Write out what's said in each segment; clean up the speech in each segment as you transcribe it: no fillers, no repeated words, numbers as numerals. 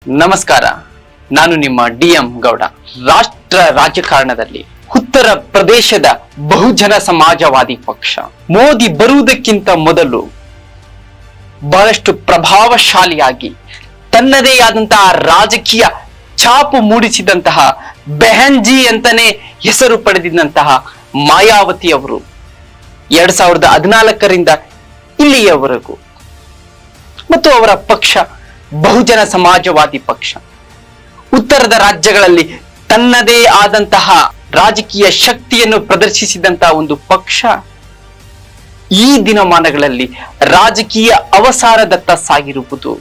ನಮಸ್ಕಾರ, ನಾನು ನಿಮ್ಮ ಡಿ.ಎಂ. ಗೌಡ. ರಾಷ್ಟ್ರ ರಾಜಕಾರಣದಲ್ಲಿ ಉತ್ತರ ಪ್ರದೇಶದ ಬಹುಜನ ಸಮಾಜವಾದಿ ಪಕ್ಷ ಮೋದಿ ಬರುವುದಕ್ಕಿಂತ ಮೊದಲು ಬಹಳಷ್ಟು ಪ್ರಭಾವಶಾಲಿಯಾಗಿ ತನ್ನದೇ ಆದಂತಹ ರಾಜಕೀಯ ಛಾಪು ಮೂಡಿಸಿದಂತಹ ಬೆಹನ್ಜಿ ಅಂತಾನೆ ಹೆಸರು ಪಡೆದಿದ್ದಂತಹ ಮಾಯಾವತಿ ಅವರು 2014ರಿಂದ ಇಲ್ಲಿಯವರೆಗೂ ಮತ್ತು ಅವರ ಪಕ್ಷ ಬಹುಜನ ಸಮಾಜವಾದಿ ಪಕ್ಷ ಉತ್ತರದ ರಾಜ್ಯಗಳಲ್ಲಿ ತನ್ನದೇ ಆದಂತಹ ರಾಜಕೀಯ ಶಕ್ತಿಯನ್ನು ಪ್ರದರ್ಶಿಸಿದಂತಹ ಒಂದು ಪಕ್ಷ ಈ ದಿನಮಾನಗಳಲ್ಲಿ ರಾಜಕೀಯ ಅವಸಾನದತ್ತ ಸಾಗಿರುವುದು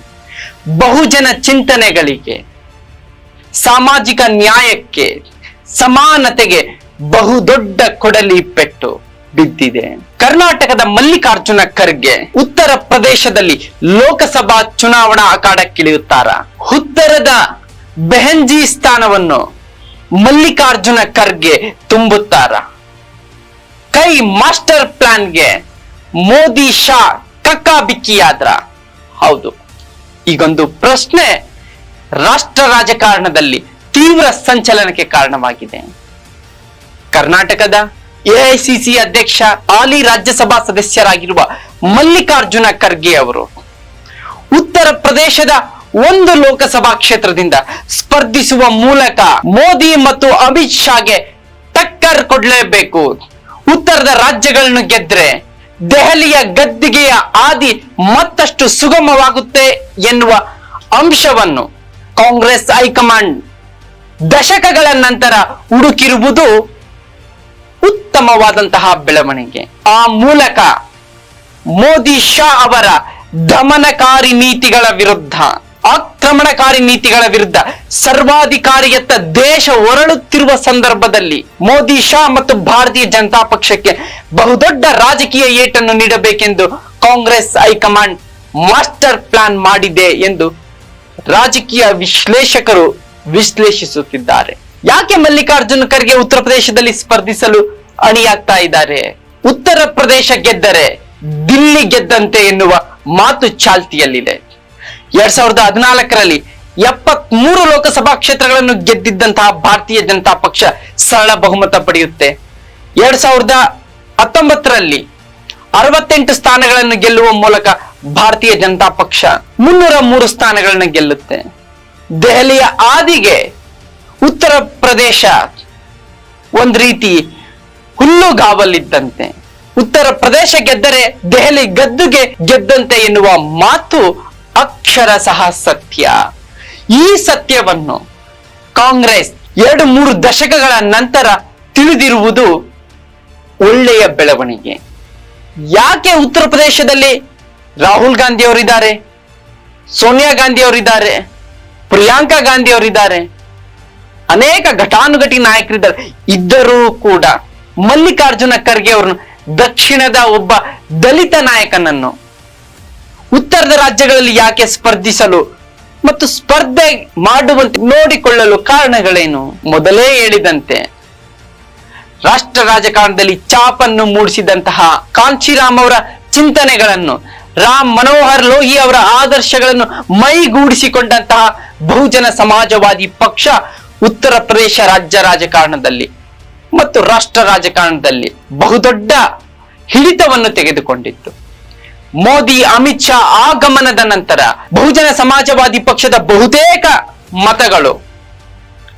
ಬಹುಜನ ಚಿಂತನೆಗಳಿಗೆ, ಸಾಮಾಜಿಕ ನ್ಯಾಯಕ್ಕೆ, ಸಮಾನತೆಗೆ ಬಹುದೊಡ್ಡ ಕೊಡಲಿ ಪೆಟ್ಟು ಬಿದ್ದಿದೆ. ಕರ್ನಾಟಕದ ಮಲ್ಲಿಕಾರ್ಜುನ ಖರ್ಗೆ ಉತ್ತರ ಪ್ರದೇಶದಲ್ಲಿ ಲೋಕಸಭಾ ಚುನಾವಣಾ ಅಖಾಡಕ್ಕಿಳಿಯುತ್ತಾರ. ಉತ್ತರದ ಬೆಹನ್ಜಿ ಸ್ಥಾನವನ್ನು ಮಲ್ಲಿಕಾರ್ಜುನ ಖರ್ಗೆ ತುಂಬುತ್ತಾರ. ಕೈ ಮಾಸ್ಟರ್ ಪ್ಲಾನ್ಗೆ ಮೋದಿ ಶಾ ಕಕ್ಕಾಬಿಕ್ಕಿಯಾದ್ರ? ಹೌದು. ಈಗೊಂದು ಪ್ರಶ್ನೆ ರಾಷ್ಟ್ರ ರಾಜಕಾರಣದಲ್ಲಿ ತೀವ್ರ ಸಂಚಲನಕ್ಕೆ ಕಾರಣವಾಗಿದೆ. ಕರ್ನಾಟಕದ ಎಐಸಿಸಿ ಅಧ್ಯಕ್ಷ, ಹಾಲಿ ರಾಜ್ಯಸಭಾ ಸದಸ್ಯರಾಗಿರುವ ಮಲ್ಲಿಕಾರ್ಜುನ ಖರ್ಗೆ ಅವರು ಉತ್ತರ ಪ್ರದೇಶದ ಒಂದು ಲೋಕಸಭಾ ಕ್ಷೇತ್ರದಿಂದ ಸ್ಪರ್ಧಿಸುವ ಮೂಲಕ ಮೋದಿ ಮತ್ತು ಅಮಿತ್ ಶಾಗೆ ಟಕ್ಕರ್ ಕೊಡಲೇಬೇಕು. ಉತ್ತರದ ರಾಜ್ಯಗಳನ್ನು ಗೆದ್ರೆ ದೆಹಲಿಯ ಗದ್ದಿಗೆಯ ಹಾದಿ ಮತ್ತಷ್ಟು ಸುಗಮವಾಗುತ್ತೆ ಎನ್ನುವ ಅಂಶವನ್ನು ಕಾಂಗ್ರೆಸ್ ಹೈಕಮಾಂಡ್ ದಶಕಗಳ ನಂತರ ಹುಡುಕಿರುವುದು ಉತ್ತಮವಾದಂತಹ ಬೆಳವಣಿಗೆ. ಆ ಮೂಲಕ ಮೋದಿ ಶಾ ಅವರ ದಮನಕಾರಿ ನೀತಿಗಳ ವಿರುದ್ಧ, ಆಕ್ರಮಣಕಾರಿ ನೀತಿಗಳ ವಿರುದ್ಧ ಸರ್ವಾಧಿಕಾರಿಯತ್ತ ದೇಶ ಹೊರಳುತ್ತಿರುವ ಸಂದರ್ಭದಲ್ಲಿ ಮೋದಿ ಶಾ ಮತ್ತು ಭಾರತೀಯ ಜನತಾ ಪಕ್ಷಕ್ಕೆ ಬಹುದೊಡ್ಡ ರಾಜಕೀಯ ಏಟನ್ನು ನೀಡಬೇಕೆಂದು ಕಾಂಗ್ರೆಸ್ ಹೈಕಮಾಂಡ್ ಮಾಸ್ಟರ್ ಪ್ಲಾನ್ ಮಾಡಿದೆ ಎಂದು ರಾಜಕೀಯ ವಿಶ್ಲೇಷಕರು ವಿಶ್ಲೇಷಿಸುತ್ತಿದ್ದಾರೆ. ಯಾಕೆ ಮಲ್ಲಿಕಾರ್ಜುನ ಖರ್ಗೆ ಉತ್ತರ ಪ್ರದೇಶದಲ್ಲಿ ಸ್ಪರ್ಧಿಸಲು ಅಣಿಯಾಗ್ತಾ ಇದ್ದಾರೆ? ಉತ್ತರ ಪ್ರದೇಶ ಗೆದ್ದರೆ ದಿಲ್ಲಿ ಗೆದ್ದಂತೆ ಎನ್ನುವ ಮಾತು ಚಾಲ್ತಿಯಲ್ಲಿದೆ. 2014ರಲ್ಲಿ 73 ಲೋಕಸಭಾ ಕ್ಷೇತ್ರಗಳನ್ನು ಗೆದ್ದಿದ್ದಂತಹ ಭಾರತೀಯ ಜನತಾ ಪಕ್ಷ ಸರಳ ಬಹುಮತ ಪಡೆಯುತ್ತೆ. 2019ರಲ್ಲಿ 68 ಸ್ಥಾನಗಳನ್ನು ಗೆಲ್ಲುವ ಮೂಲಕ ಭಾರತೀಯ ಜನತಾ ಪಕ್ಷ 303 ಸ್ಥಾನಗಳನ್ನು ಗೆಲ್ಲುತ್ತೆ. ದೆಹಲಿಯ ಹಾದಿಗೆ ಉತ್ತರ ಪ್ರದೇಶ ಒಂದ್ ರೀತಿ ಹುಲ್ಲುಗಾವಲಿದ್ದಂತೆ. ಉತ್ತರ ಪ್ರದೇಶ ಗೆದ್ದರೆ ದೆಹಲಿ ಗದ್ದುಗೆ ಗೆದ್ದಂತೆ ಎನ್ನುವ ಮಾತು ಅಕ್ಷರಶಃ ಸತ್ಯ. ಈ ಸತ್ಯವನ್ನು ಕಾಂಗ್ರೆಸ್ 2-3 ದಶಕಗಳ ನಂತರ ತಿಳಿದಿರುವುದು ಒಳ್ಳೆಯ ಬೆಳವಣಿಗೆ. ಯಾಕೆ ಉತ್ತರ ಪ್ರದೇಶದಲ್ಲಿ ರಾಹುಲ್ ಗಾಂಧಿ ಅವರಿದ್ದಾರೆ, ಸೋನಿಯಾ ಗಾಂಧಿ ಅವರಿದ್ದಾರೆ, ಪ್ರಿಯಾಂಕಾ ಗಾಂಧಿ ಅವರಿದ್ದಾರೆ, ಅನೇಕ ಘಟಾನುಘಟಿ ನಾಯಕರಿದ್ದಾರೆ. ಇದ್ದರೂ ಕೂಡ ಮಲ್ಲಿಕಾರ್ಜುನ ಖರ್ಗೆ ಅವರನ್ನು, ದಕ್ಷಿಣದ ಒಬ್ಬ ದಲಿತ ನಾಯಕನನ್ನು ಉತ್ತರದ ರಾಜ್ಯಗಳಲ್ಲಿ ಯಾಕೆ ಸ್ಪರ್ಧಿಸಲು ಮತ್ತು ಸ್ಪರ್ಧೆ ಮಾಡುವಂತೆ ನೋಡಿಕೊಳ್ಳಲು ಕಾರಣಗಳೇನು? ಮೊದಲೇ ಹೇಳಿದಂತೆ ರಾಷ್ಟ್ರ ರಾಜಕಾರಣದಲ್ಲಿ ಚಾಪನ್ನು ಮೂಡಿಸಿದಂತಹ ಕಾಂಚೀರಾಮ್ ಅವರ ಚಿಂತನೆಗಳನ್ನು, ರಾಮ್ ಮನೋಹರ್ ಲೋಹಿ ಅವರ ಆದರ್ಶಗಳನ್ನು ಮೈಗೂಡಿಸಿಕೊಂಡಂತಹ ಬಹುಜನ ಸಮಾಜವಾದಿ ಪಕ್ಷ ಉತ್ತರ ಪ್ರದೇಶ ರಾಜ್ಯ ರಾಜಕಾರಣದಲ್ಲಿ ಮತ್ತು ರಾಷ್ಟ್ರ ರಾಜಕಾರಣದಲ್ಲಿ ಬಹುದೊಡ್ಡ ಹಿಡಿತವನ್ನು ತೆಗೆದುಕೊಂಡಿತ್ತು. ಮೋದಿ ಅಮಿತ್ ಶಾ ಆಗಮನದ ನಂತರ ಬಹುಜನ ಸಮಾಜವಾದಿ ಪಕ್ಷದ ಬಹುತೇಕ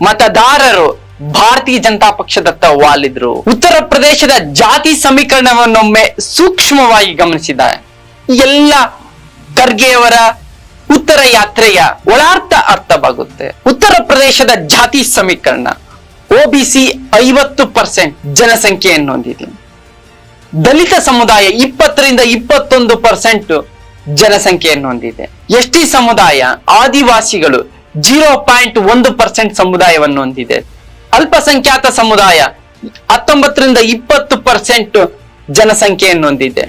ಮತದಾರರು ಭಾರತೀಯ ಜನತಾ ಪಕ್ಷದತ್ತ ವಾಲಿದ್ರು. ಉತ್ತರ ಪ್ರದೇಶದ ಜಾತಿ ಸಮೀಕರಣವನ್ನೊಮ್ಮೆ ಸೂಕ್ಷ್ಮವಾಗಿ ಗಮನಿಸಿದ ಎಲ್ಲ ಖರ್ಗೆಯವರ ಉತ್ತರ ಯಾತ್ರೆಯ ಒಳಾರ್ಥ ಅರ್ಥವಾಗುತ್ತೆ. ಉತ್ತರ ಪ್ರದೇಶದ ಜಾತಿ ಸಮೀಕರಣ OBC 50% ಜನಸಂಖ್ಯೆಯನ್ನು ಹೊಂದಿದೆ. ದಲಿತ ಸಮುದಾಯ 20ರಿಂದ 21% ಜನಸಂಖ್ಯೆಯನ್ನು ಹೊಂದಿದೆ. ST ಸಮುದಾಯ, ಆದಿವಾಸಿಗಳು 0.1% ಸಮುದಾಯವನ್ನು ಹೊಂದಿದೆ. ಅಲ್ಪಸಂಖ್ಯಾತ ಸಮುದಾಯ 19ರಿಂದ 20% ಜನಸಂಖ್ಯೆಯನ್ನು ಹೊಂದಿದೆ.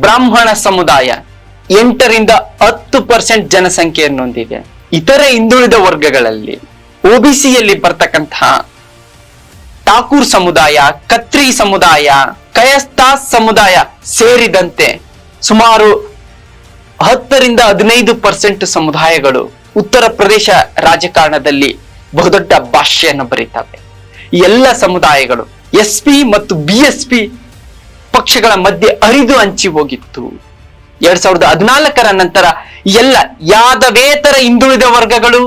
ಬ್ರಾಹ್ಮಣ ಸಮುದಾಯ 8ರಿಂದ 10% ಜನಸಂಖ್ಯೆಯನ್ನು ಹೊಂದಿದೆ. ಇತರೆ ಹಿಂದುಳಿದ ವರ್ಗಗಳಲ್ಲಿ OBCಯಲ್ಲಿ ಬರ್ತಕ್ಕಂತಹ ಠಾಕೂರ್ ಸಮುದಾಯ, ಕತ್ರಿ ಸಮುದಾಯ, ಕಯಸ್ತಾಸ್ ಸಮುದಾಯ ಸೇರಿದಂತೆ ಸುಮಾರು 10-15% ಸಮುದಾಯಗಳು ಉತ್ತರ ಪ್ರದೇಶ ರಾಜಕಾರಣದಲ್ಲಿ ಬಹುದೊಡ್ಡ ಭಾಷೆಯನ್ನು ಬರೀತವೆ. ಈ ಎಲ್ಲ ಸಮುದಾಯಗಳು SP ಮತ್ತು BSP ಪಕ್ಷಗಳ ಮಧ್ಯೆ ಹರಿದು ಹಂಚಿ ಹೋಗಿತ್ತು. 2014 ನಂತರ ಎಲ್ಲ ಯಾದವೇತರ ಹಿಂದುಳಿದ ವರ್ಗಗಳು,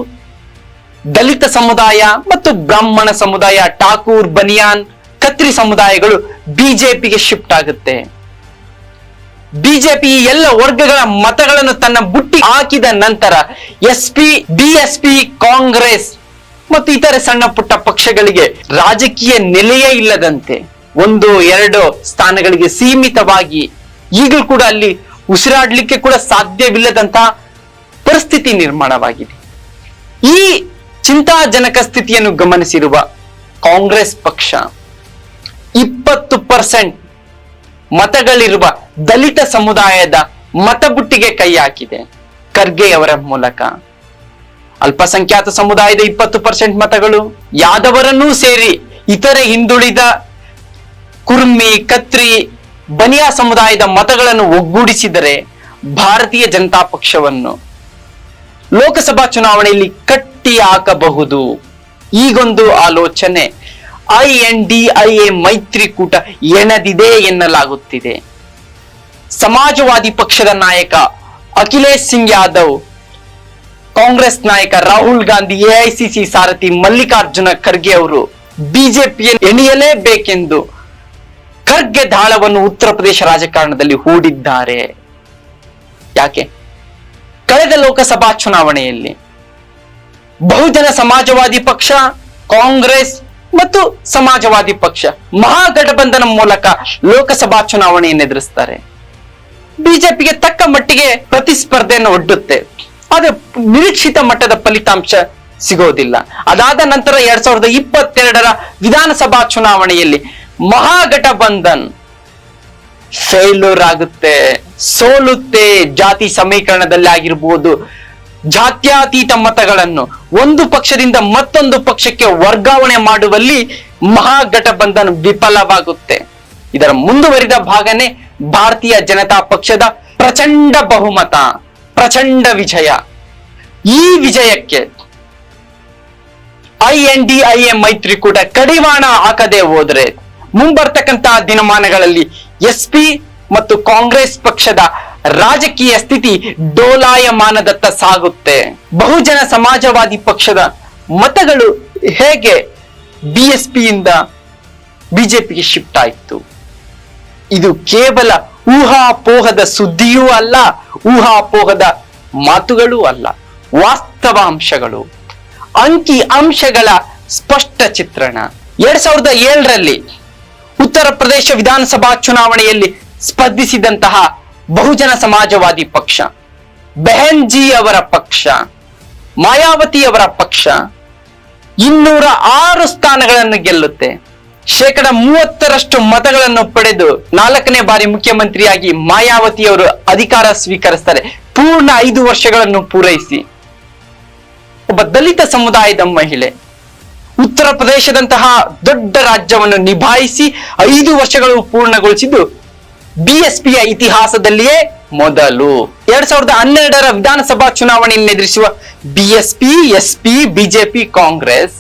ದಲಿತ ಸಮುದಾಯ ಮತ್ತು ಬ್ರಾಹ್ಮಣ ಸಮುದಾಯ, ಠಾಕೂರ್, ಬನಿಯಾನ್, ಖತ್ರಿ ಸಮುದಾಯಗಳು ಬಿಜೆಪಿಗೆ ಶಿಫ್ಟ್ ಆಗುತ್ತೆ. ಬಿಜೆಪಿ ಎಲ್ಲ ವರ್ಗಗಳ ಮತಗಳನ್ನು ತನ್ನ ಬುಟ್ಟಿ ಹಾಕಿದ ನಂತರ SP, BSP, ಕಾಂಗ್ರೆಸ್ ಮತ್ತು ಇತರೆ ಸಣ್ಣ ಪುಟ್ಟ ಪಕ್ಷಗಳಿಗೆ ರಾಜಕೀಯ ನೆಲೆಯೇ ಇಲ್ಲದಂತೆ 1-2 ಸ್ಥಾನಗಳಿಗೆ ಸೀಮಿತವಾಗಿ ಈಗಲೂ ಕೂಡ ಅಲ್ಲಿ ಉಸಿರಾಡ್ಲಿಕ್ಕೆ ಕೂಡ ಸಾಧ್ಯವಿಲ್ಲದಂತಹ ಪರಿಸ್ಥಿತಿ ನಿರ್ಮಾಣವಾಗಿದೆ. ಈ ಚಿಂತಾಜನಕ ಸ್ಥಿತಿಯನ್ನು ಗಮನಿಸಿರುವ ಕಾಂಗ್ರೆಸ್ ಪಕ್ಷ 20% ಮತಗಳಿರುವ ದಲಿತ ಸಮುದಾಯದ ಮತಬುಟ್ಟಿಗೆ ಕೈ ಹಾಕಿದೆ ಖರ್ಗೆ ಅವರ ಮೂಲಕ. ಅಲ್ಪಸಂಖ್ಯಾತ ಸಮುದಾಯದ 20% ಮತಗಳು, ಯಾದವರನ್ನೂ ಸೇರಿ ಇತರೆ ಹಿಂದುಳಿದ ಕುರ್ಮಿ, ಖತ್ರಿ, ಬನಿಯಾ ಸಮುದಾಯದ ಮತಗಳನ್ನು ಒಗ್ಗೂಡಿಸಿದರೆ ಭಾರತೀಯ ಜನತಾ ಪಕ್ಷವನ್ನು ಲೋಕಸಭಾ ಚುನಾವಣೆಯಲ್ಲಿ ಕಟ್ಟಿ ಹಾಕಬಹುದು. ಈಗೊಂದು ಆಲೋಚನೆ INDIA ಮೈತ್ರಿಕೂಟ ಎಣದಿದೆ ಎನ್ನಲಾಗುತ್ತಿದೆ. ಸಮಾಜವಾದಿ ಪಕ್ಷದ ನಾಯಕ ಅಖಿಲೇಶ್ ಸಿಂಗ್ ಯಾದವ್, ಕಾಂಗ್ರೆಸ್ ನಾಯಕ ರಾಹುಲ್ ಗಾಂಧಿ, AICC ಸಾರಥಿ ಮಲ್ಲಿಕಾರ್ಜುನ ಖರ್ಗೆ ಅವರು ಬಿಜೆಪಿಯನ್ನು ಎಣಿಯಲೇಬೇಕೆಂದು ಖರ್ಗೆ ದಾಳವನ್ನು ಉತ್ತರ ಪ್ರದೇಶ ರಾಜಕಾರಣದಲ್ಲಿ ಹೂಡಿದ್ದಾರೆ. ಯಾಕೆ? ಕಳೆದ ಲೋಕಸಭಾ ಚುನಾವಣೆಯಲ್ಲಿ ಬಹುಜನ ಸಮಾಜವಾದಿ ಪಕ್ಷ, ಕಾಂಗ್ರೆಸ್ ಮತ್ತು ಸಮಾಜವಾದಿ ಪಕ್ಷ ಮಹಾಗಠಬಂಧನ ಮೂಲಕ ಲೋಕಸಭಾ ಚುನಾವಣೆಯನ್ನು ಎದುರಿಸ್ತಾರೆ. ಬಿಜೆಪಿಗೆ ತಕ್ಕ ಮಟ್ಟಿಗೆ ಪ್ರತಿಸ್ಪರ್ಧೆಯನ್ನು ಒಡ್ಡುತ್ತೆ, ಆದ್ರೆ ನಿರೀಕ್ಷಿತ ಮಟ್ಟದ ಫಲಿತಾಂಶ ಸಿಗೋದಿಲ್ಲ. ಅದಾದ ನಂತರ 2022 ವಿಧಾನಸಭಾ ಚುನಾವಣೆಯಲ್ಲಿ ಮಹಾಗಠಬಂಧನ್ ಫೇಲ್ಯೂರ್ ಆಗುತ್ತೆ, ಸೋಲುತ್ತೆ. ಜಾತಿ ಸಮೀಕರಣದಲ್ಲಿ ಆಗಿರ್ಬೋದು, ಜಾತ್ಯತೀತ ಮತಗಳನ್ನು ಒಂದು ಪಕ್ಷದಿಂದ ಮತ್ತೊಂದು ಪಕ್ಷಕ್ಕೆ ವರ್ಗಾವಣೆ ಮಾಡುವಲ್ಲಿ ಮಹಾಗಠಬಂಧನ್ ವಿಫಲವಾಗುತ್ತೆ. ಇದರ ಮುಂದುವರಿದ ಭಾಗನೇ ಭಾರತೀಯ ಜನತಾ ಪಕ್ಷದ ಪ್ರಚಂಡ ಬಹುಮತ, ಪ್ರಚಂಡ ವಿಜಯ. ಈ ವಿಜಯಕ್ಕೆ INDIA ಮೈತ್ರಿಕೂಟ ಕಡಿವಾಣ ಹಾಕದೆ ಹೋದ್ರೆ ಮುಂಬರ್ತಕ್ಕಂತಹ ದಿನಮಾನಗಳಲ್ಲಿ SP ಮತ್ತು ಕಾಂಗ್ರೆಸ್ ಪಕ್ಷದ ರಾಜಕೀಯ ಸ್ಥಿತಿ ಡೋಲಾಯಮಾನದತ್ತ ಸಾಗುತ್ತೆ. ಬಹುಜನ ಸಮಾಜವಾದಿ ಪಕ್ಷದ ಮತಗಳು ಹೇಗೆ BSP ಯಿಂದ ಬಿಜೆಪಿಗೆ ಶಿಫ್ಟ್ ಆಯಿತು? ಇದು ಕೇವಲ ಊಹಾಪೋಹದ ಸುದ್ದಿಯೂ ಅಲ್ಲ, ಊಹಾಪೋಹದ ಮಾತುಗಳೂ ಅಲ್ಲ, ವಾಸ್ತವ ಅಂಶಗಳು, ಅಂಕಿ ಅಂಶಗಳ ಸ್ಪಷ್ಟ ಚಿತ್ರಣ. 2007ರಲ್ಲಿ ಉತ್ತರ ಪ್ರದೇಶ ವಿಧಾನಸಭಾ ಚುನಾವಣೆಯಲ್ಲಿ ಸ್ಪರ್ಧಿಸಿದಂತಹ ಬಹುಜನ ಸಮಾಜವಾದಿ ಪಕ್ಷ, ಬೆಹನ್ಜಿ ಅವರ ಪಕ್ಷ, ಮಾಯಾವತಿ ಅವರ ಪಕ್ಷ 206 ಸ್ಥಾನಗಳನ್ನು ಗೆಲ್ಲುತ್ತೆ. 30% ಮತಗಳನ್ನು ಪಡೆದು 4ನೇ ಬಾರಿ ಮುಖ್ಯಮಂತ್ರಿಯಾಗಿ ಮಾಯಾವತಿ ಅವರು ಅಧಿಕಾರ ಸ್ವೀಕರಿಸ್ತಾರೆ. ಪೂರ್ಣ 5 ವರ್ಷಗಳನ್ನು ಪೂರೈಸಿ ಒಬ್ಬ ದಲಿತ ಸಮುದಾಯದ ಮಹಿಳೆ ಉತ್ತರ ಪ್ರದೇಶದಂತಹ ದೊಡ್ಡ ರಾಜ್ಯವನ್ನು ನಿಭಾಯಿಸಿ 5 ವರ್ಷಗಳು ಪೂರ್ಣಗೊಳಿಸಿದ್ದು BSPಯ ಇತಿಹಾಸದಲ್ಲಿಯೇ ಮೊದಲು. 2012ರ ವಿಧಾನಸಭಾ ಚುನಾವಣೆಯನ್ನು ಎದುರಿಸುವ BSP, SP, ಬಿಜೆಪಿ, ಕಾಂಗ್ರೆಸ್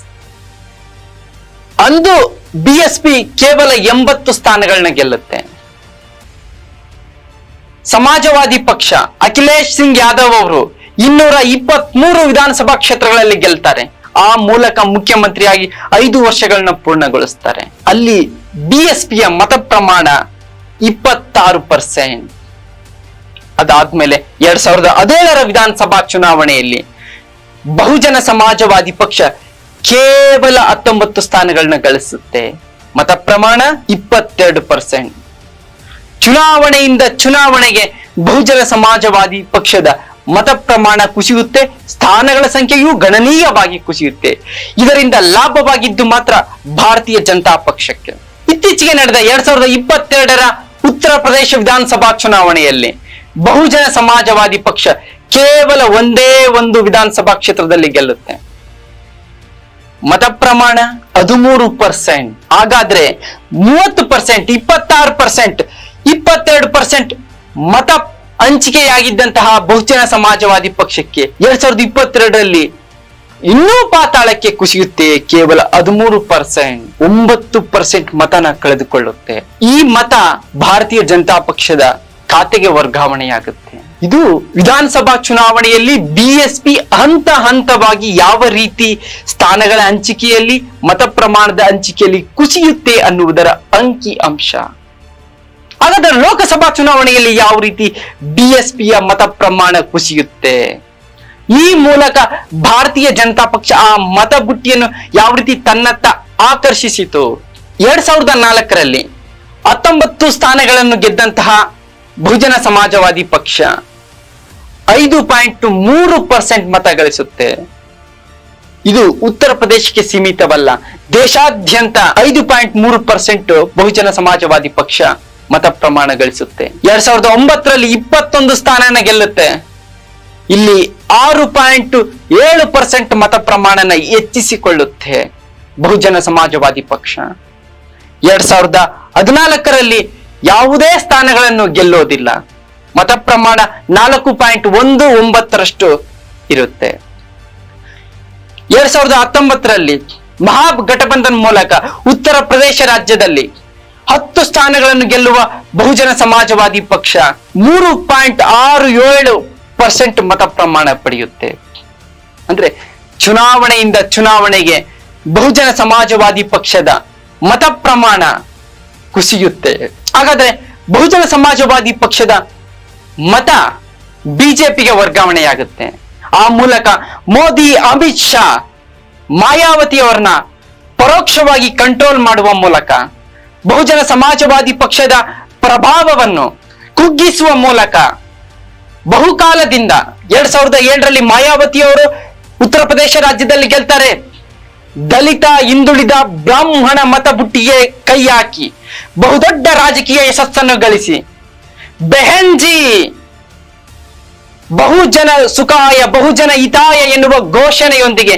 ಅಂದು BSP ಕೇವಲ 80 ಸ್ಥಾನಗಳನ್ನ ಗೆಲ್ಲುತ್ತೆ. ಸಮಾಜವಾದಿ ಪಕ್ಷ ಅಖಿಲೇಶ್ ಸಿಂಗ್ ಯಾದವ್ ಅವರು 223 ವಿಧಾನಸಭಾ ಕ್ಷೇತ್ರಗಳಲ್ಲಿ ಗೆಲ್ತಾರೆ. ಆ ಮೂಲಕ ಮುಖ್ಯಮಂತ್ರಿಯಾಗಿ 5 ವರ್ಷಗಳನ್ನ ಪೂರ್ಣಗೊಳಿಸ್ತಾರೆ. ಅಲ್ಲಿ BSPಯ ಮತ ಪ್ರಮಾಣ 26%. ಅದಾದ್ಮೇಲೆ 2017ರ ವಿಧಾನಸಭಾ ಚುನಾವಣೆಯಲ್ಲಿ ಬಹುಜನ ಸಮಾಜವಾದಿ ಪಕ್ಷ ಕೇವಲ 19 ಸ್ಥಾನಗಳನ್ನ ಗಳಿಸುತ್ತೆ. ಮತ ಪ್ರಮಾಣ 22%. ಚುನಾವಣೆಯಿಂದ ಚುನಾವಣೆಗೆ ಬಹುಜನ ಸಮಾಜವಾದಿ ಪಕ್ಷದ ಮತ ಪ್ರಮಾಣ ಕುಸಿಯುತ್ತೆ, ಸ್ಥಾನಗಳ ಸಂಖ್ಯೆಯೂ ಗಣನೀಯವಾಗಿ ಕುಸಿಯುತ್ತೆ. ಇದರಿಂದ ಲಾಭವಾಗಿದ್ದು ಮಾತ್ರ ಭಾರತೀಯ ಜನತಾ ಪಕ್ಷಕ್ಕೆ. ಇತ್ತೀಚೆಗೆ ನಡೆದ 2022ರ ಉತ್ತರ ಪ್ರದೇಶ ವಿಧಾನಸಭಾ ಚುನಾವಣೆಯಲ್ಲಿ ಬಹುಜನ ಸಮಾಜವಾದಿ ಪಕ್ಷ ಕೇವಲ ಒಂದೇ ಒಂದು ವಿಧಾನಸಭಾ ಕ್ಷೇತ್ರದಲ್ಲಿ ಗೆಲ್ಲುತ್ತೆ. ಮತ ಪ್ರಮಾಣ 13%. ಹಾಗಾದ್ರೆ 30%, 26%, 22% ಮತ ಹಂಚಿಕೆಯಾಗಿದ್ದಂತಹ ಬಹುಜನ ಸಮಾಜವಾದಿ ಪಕ್ಷಕ್ಕೆ 2022ರಲ್ಲಿ ಇನ್ನೂ ಪಾತಾಳಕ್ಕೆ ಕುಸಿಯುತ್ತೆ. ಕೇವಲ 13%, 9% ಮತನ ಕಳೆದುಕೊಳ್ಳುತ್ತೆ. ಈ ಮತ ಭಾರತೀಯ ಜನತಾ ಪಕ್ಷದ ಖಾತೆಗೆ ವರ್ಗಾವಣೆಯಾಗುತ್ತೆ. ಇದು ವಿಧಾನಸಭಾ ಚುನಾವಣೆಯಲ್ಲಿ ಬಿಎಸ್ಪಿ ಹಂತ ಹಂತವಾಗಿ ಯಾವ ರೀತಿ ಸ್ಥಾನಗಳ ಹಂಚಿಕೆಯಲ್ಲಿ, ಮತ ಪ್ರಮಾಣದ ಹಂಚಿಕೆಯಲ್ಲಿ ಕುಸಿಯುತ್ತೆ ಅನ್ನುವುದರ ಅಂಕಿ ಅಂಶ. ಹಾಗಾದ್ರೆ ಲೋಕಸಭಾ ಚುನಾವಣೆಯಲ್ಲಿ ಯಾವ ರೀತಿ ಬಿಎಸ್ಪಿಯ ಮತ ಪ್ರಮಾಣ ಕುಸಿಯುತ್ತೆ, ಈ ಮೂಲಕ ಭಾರತೀಯ ಜನತಾ ಪಕ್ಷ ಆ ಮತ ಬುಟ್ಟಿಯನ್ನು ಯಾವ ರೀತಿ ತನ್ನತ್ತ ಆಕರ್ಷಿಸಿತು. 2004ರಲ್ಲಿ 19 ಸ್ಥಾನಗಳನ್ನು ಗೆದ್ದಂತಹ ಬಹುಜನ ಸಮಾಜವಾದಿ ಪಕ್ಷ 5.3% ಮತ ಗಳಿಸುತ್ತೆ. ಇದು ಉತ್ತರ ಪ್ರದೇಶಕ್ಕೆ ಸೀಮಿತವಲ್ಲ, ದೇಶಾದ್ಯಂತ 5.3% ಬಹುಜನ ಸಮಾಜವಾದಿ ಪಕ್ಷ ಮತ ಪ್ರಮಾಣ ಗಳಿಸುತ್ತೆ. 2009ರಲ್ಲಿ 21 ಸ್ಥಾನನ ಗೆಲ್ಲುತ್ತೆ. ಇಲ್ಲಿ 6.7% ಮತ ಪ್ರಮಾಣನ ಹೆಚ್ಚಿಸಿಕೊಳ್ಳುತ್ತೆ ಬಹುಜನ ಸಮಾಜವಾದಿ ಪಕ್ಷ. 2014ರಲ್ಲಿ ಯಾವುದೇ ಸ್ಥಾನಗಳನ್ನು ಗೆಲ್ಲೋದಿಲ್ಲ, ಮತ ಪ್ರಮಾಣ 4.19% ಇರುತ್ತೆ. 2019ರಲ್ಲಿ ಮಹಾಗಠಬಂಧನ್ ಮೂಲಕ ಉತ್ತರ ಪ್ರದೇಶ ರಾಜ್ಯದಲ್ಲಿ 10 ಸ್ಥಾನಗಳನ್ನು ಗೆಲ್ಲುವ ಬಹುಜನ ಸಮಾಜವಾದಿ ಪಕ್ಷ 3.67% ಮತ ಪ್ರಮಾಣ ಪಡೆಯುತ್ತೆ. ಅಂದ್ರೆ ಚುನಾವಣೆಯಿಂದ ಚುನಾವಣೆಗೆ ಬಹುಜನ ಸಮಾಜವಾದಿ ಪಕ್ಷದ ಮತ ಪ್ರಮಾಣ ಕುಸಿಯುತ್ತೆ. ಹಾಗಾದ್ರೆ ಬಹುಜನ ಸಮಾಜವಾದಿ ಪಕ್ಷದ ಮತ ಬಿಜೆಪಿಗೆ ವರ್ಗಾವಣೆಯಾಗುತ್ತೆ. ಆ ಮೂಲಕ ಮೋದಿ, ಅಮಿತ್ ಶಾ, ಮಾಯಾವತಿ ಅವರನ್ನ ಪರೋಕ್ಷವಾಗಿ ಕಂಟ್ರೋಲ್ ಮಾಡುವ ಮೂಲಕ ಬಹುಜನ ಸಮಾಜವಾದಿ ಪಕ್ಷದ ಪ್ರಭಾವವನ್ನು ಕುಗ್ಗಿಸುವ ಮೂಲಕ ಬಹುಕಾಲದಿಂದ 2007ರಲ್ಲಿ ಮಾಯಾವತಿ ಅವರು ಉತ್ತರ ಪ್ರದೇಶ ರಾಜ್ಯದಲ್ಲಿ ಗೆಲ್ತಾರೆ. ದಲಿತ, ಹಿಂದುಳಿದ, ಬ್ರಾಹ್ಮಣ ಮತ ಬುಟ್ಟಿಗೆ ಕೈ ಹಾಕಿ ಬಹುದೊಡ್ಡ ರಾಜಕೀಯ ಯಶಸ್ಸನ್ನು ಗಳಿಸಿ ಬೆಹನ್ಜಿ ಬಹುಜನ ಸುಖಾಯ ಬಹುಜನ ಹಿತಾಯ ಎನ್ನುವ ಘೋಷಣೆಯೊಂದಿಗೆ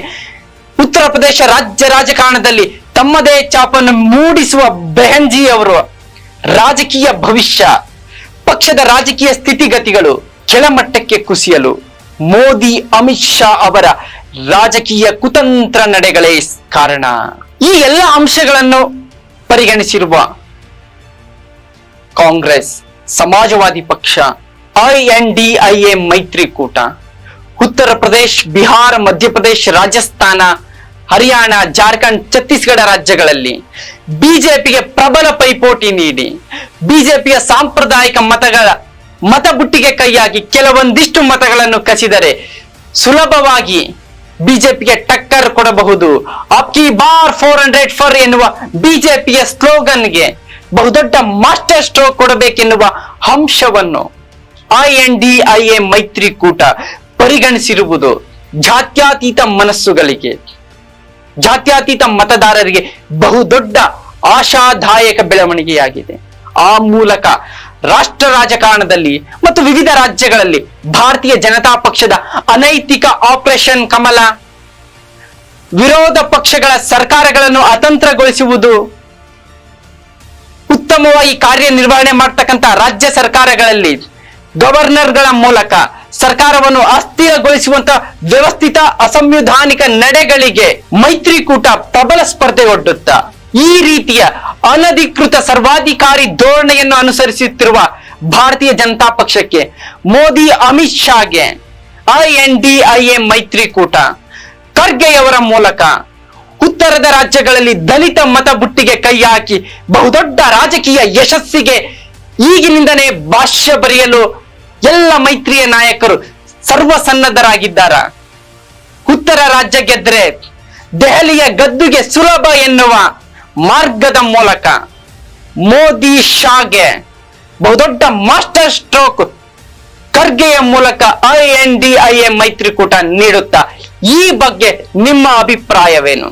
ಉತ್ತರ ಪ್ರದೇಶ ರಾಜ್ಯ ರಾಜಕಾರಣದಲ್ಲಿ ತಮ್ಮದೇ ಛಾಪನ್ನು ಮೂಡಿಸುವ ಬೆಹನ್ಜಿ ಅವರು ರಾಜಕೀಯ ಭವಿಷ್ಯ, ಪಕ್ಷದ ರಾಜಕೀಯ ಸ್ಥಿತಿಗತಿಗಳು ಕೆಳಮಟ್ಟಕ್ಕೆ ಕುಸಿಯಲು ಮೋದಿ, ಅಮಿತ್ ಶಾ ಅವರ ರಾಜಕೀಯ ಕುತಂತ್ರ ನಡೆಗಳೇ ಕಾರಣ. ಈ ಎಲ್ಲ ಅಂಶಗಳನ್ನು ಪರಿಗಣಿಸಿರುವ ಕಾಂಗ್ರೆಸ್, ಸಮಾಜವಾದಿ ಪಕ್ಷ, INDIA ಮೈತ್ರಿಕೂಟ ಉತ್ತರ ಪ್ರದೇಶ್, ಬಿಹಾರ, ಮಧ್ಯಪ್ರದೇಶ, ರಾಜಸ್ಥಾನ, ಹರಿಯಾಣ, ಜಾರ್ಖಂಡ್, ಛತ್ತೀಸ್ಗಢ ರಾಜ್ಯಗಳಲ್ಲಿ ಬಿಜೆಪಿಗೆ ಪ್ರಬಲ ಪೈಪೋಟಿ ನೀಡಿ ಬಿಜೆಪಿಯ ಸಾಂಪ್ರದಾಯಿಕ ಮತ ಬುಟ್ಟಿಗೆ ಕೈಯಾಗಿ ಕೆಲವೊಂದಿಷ್ಟು ಮತಗಳನ್ನು ಕಸಿದರೆ ಸುಲಭವಾಗಿ ಬಿಜೆಪಿಗೆ ಟಕ್ಕರ್ ಕೊಡಬಹುದು. ಅಬ್ಕಿ ಬಾರ್ 400 ಫರ್ ಎನ್ನುವ ಬಿಜೆಪಿಯ ಸ್ಲೋಗನ್ಗೆ ಬಹುದೊಡ್ಡ ಮಾಸ್ಟರ್ ಸ್ಟ್ರೋಕ್ ಕೊಡಬೇಕೆನ್ನುವ ಅಂಶವನ್ನು INDIA ಮೈತ್ರಿಕೂಟ ಪರಿಗಣಿಸಿರುವುದು ಜಾತ್ಯತೀತ ಮನಸ್ಸುಗಳಿಗೆ, ಜಾತ್ಯತೀತ ಮತದಾರರಿಗೆ ಬಹುದೊಡ್ಡ ಆಶಾದಾಯಕ ಬೆಳವಣಿಗೆಯಾಗಿದೆ. ಆ ಮೂಲಕ ರಾಷ್ಟ್ರ ರಾಜಕಾರಣದಲ್ಲಿ ಮತ್ತು ವಿವಿಧ ರಾಜ್ಯಗಳಲ್ಲಿ ಭಾರತೀಯ ಜನತಾ ಪಕ್ಷದ ಅನೈತಿಕ ಆಪರೇಷನ್ ಕಮಲ, ವಿರೋಧ ಪಕ್ಷಗಳ ಸರ್ಕಾರಗಳನ್ನು ಅತಂತ್ರಗೊಳಿಸುವುದು, ಉತ್ತಮವಾಗಿ ಕಾರ್ಯನಿರ್ವಹಣೆ ಮಾಡ್ತಕ್ಕಂಥ ರಾಜ್ಯ ಸರ್ಕಾರಗಳಲ್ಲಿ ಗವರ್ನರ್ಗಳ ಮೂಲಕ ಸರ್ಕಾರವನ್ನು ಅಸ್ಥಿರಗೊಳಿಸುವಂತ ವ್ಯವಸ್ಥಿತ ಅಸಂವಿಧಾನಿಕ ನಡೆಗಳಿಗೆ ಮೈತ್ರಿಕೂಟ ಪ್ರಬಲ ಸ್ಪರ್ಧೆ ಒಡ್ಡುತ್ತಾ ಈ ರೀತಿಯ ಅನಧಿಕೃತ ಸರ್ವಾಧಿಕಾರಿ ಧೋರಣೆಯನ್ನು ಅನುಸರಿಸುತ್ತಿರುವ ಭಾರತೀಯ ಜನತಾ ಪಕ್ಷಕ್ಕೆ, ಮೋದಿ, ಅಮಿತ್ ಶಾಗೆ INDIA ಮೈತ್ರಿಕೂಟ ಖರ್ಗೆಯವರ ಮೂಲಕ ಉತ್ತರದ ರಾಜ್ಯಗಳಲ್ಲಿ ದಲಿತ ಮತ ಬುಟ್ಟಿಗೆ ಕೈ ಹಾಕಿ ಬಹುದೊಡ್ಡ ರಾಜಕೀಯ ಯಶಸ್ಸಿಗೆ ಈಗಿನಿಂದಲೇ ಭಾಷ್ಯ ಬರೆಯಲು ಎಲ್ಲ ಮೈತ್ರಿಯ ನಾಯಕರು ಸರ್ವಸನ್ನದ್ಧರಾಗಿದ್ದಾರ. ಉತ್ತರ ರಾಜ್ಯ ಗೆದ್ರೆ ದೆಹಲಿಯ ಗದ್ದುಗೆ ಸುಲಭ ಎನ್ನುವ ಮಾರ್ಗದ ಮೂಲಕ ಮೋದಿ, ಶಾಗೆ ಬಹುದೊಡ್ಡ ಮಾಸ್ಟರ್ ಸ್ಟ್ರೋಕ್ ಖರ್ಗೆಯ ಮೂಲಕ INDIA ಮೈತ್ರಿಕೂಟ ನೀಡುತ್ತಾ. ಈ ಬಗ್ಗೆ ನಿಮ್ಮ ಅಭಿಪ್ರಾಯವೇನು?